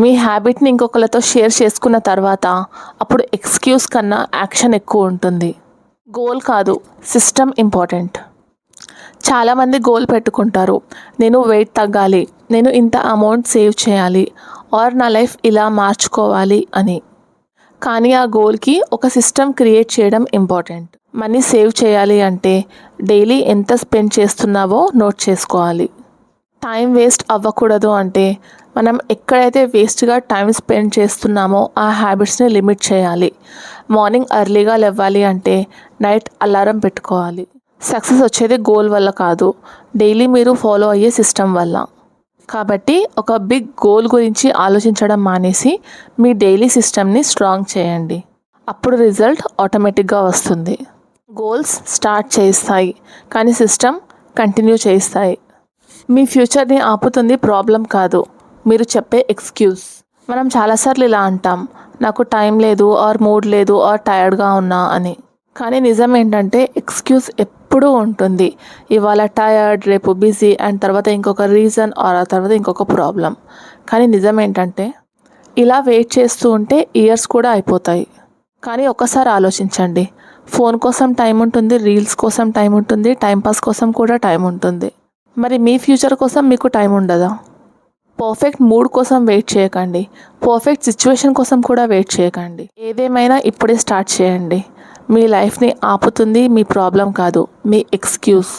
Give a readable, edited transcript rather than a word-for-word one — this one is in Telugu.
మీ హ్యాబిట్ని ఇంకొకరితో షేర్ చేసుకున్న తర్వాత అప్పుడు ఎక్స్క్యూజ్ కన్నా యాక్షన్ ఎక్కువ ఉంటుంది. గోల్ కాదు, సిస్టమ్ ఇంపార్టెంట్. చాలామంది గోల్ పెట్టుకుంటారు, నేను వెయిట్ తగ్గాలి, నేను ఇంత అమౌంట్ సేవ్ చేయాలి, ఆర్ నా లైఫ్ ఇలా మార్చుకోవాలి అని. కానీ ఆ గోల్కి ఒక సిస్టమ్ క్రియేట్ చేయడం ఇంపార్టెంట్. మనీ సేవ్ చేయాలి అంటే డైలీ ఎంత స్పెండ్ చేస్తున్నావో నోట్ చేసుకోవాలి. టైం వేస్ట్ అవ్వకూడదు అంటే మనం ఎక్కడైతే వేస్ట్గా టైం స్పెండ్ చేస్తున్నామో ఆ హ్యాబిట్స్ని లిమిట్ చేయాలి. మార్నింగ్ ఎర్లీగా లేవాలి అంటే నైట్ అలారం పెట్టుకోవాలి. సక్సెస్ వచ్చేది గోల్ వల్ల కాదు, డైలీ మీరు ఫాలో అయ్యే సిస్టమ్ వల్ల. కాబట్టి ఒక బిగ్ గోల్ గురించి ఆలోచించడం మానేసి మీ డైలీ సిస్టమ్ని స్ట్రాంగ్ చేయండి. అప్పుడు రిజల్ట్ ఆటోమేటిక్గా వస్తుంది. గోల్స్ స్టార్ట్ చేస్తాయి కానీ సిస్టమ్ కంటిన్యూ చేస్తాయి. మీ ఫ్యూచర్ని ఆపుతుంది ప్రాబ్లం కాదు, మీరు చెప్పే ఎక్స్క్యూజ్. మనం చాలాసార్లు ఇలా అంటాం, నాకు టైం లేదు, ఆర్ మూడ్ లేదు, ఆర్ టైర్డ్గా ఉన్నా అని. కానీ నిజం ఏంటంటే ఎక్స్క్యూజ్ ఎప్పుడూ ఉంటుంది. ఇవాళ టైర్డ్, రేపు బిజీ, అండ్ తర్వాత ఇంకొక రీజన్, ఆర్ ఆ తర్వాత ఇంకొక ప్రాబ్లం. కానీ నిజం ఏంటంటే ఇలా వెయిట్ చేస్తూ ఉంటే ఇయర్స్ కూడా అయిపోతాయి. కానీ ఒక్కసారి ఆలోచించండి, ఫోన్ కోసం టైం ఉంటుంది, రీల్స్ కోసం టైం ఉంటుంది, టైంపాస్ కోసం కూడా టైం ఉంటుంది. మరి మీ ఫ్యూచర్ కోసం మీకు టైం ఉండదా? పర్ఫెక్ట్ మూడ్ కోసం వెయిట్ చేయకండి, పర్ఫెక్ట్ సిచ్యువేషన్ కోసం కూడా వెయిట్ చేయకండి. ఏదేమైనా ఇప్పుడే స్టార్ట్ చేయండి. మీ లైఫ్ని ఆపుతుంది మీ ప్రాబ్లం కాదు, మీ ఎక్స్క్యూజ్.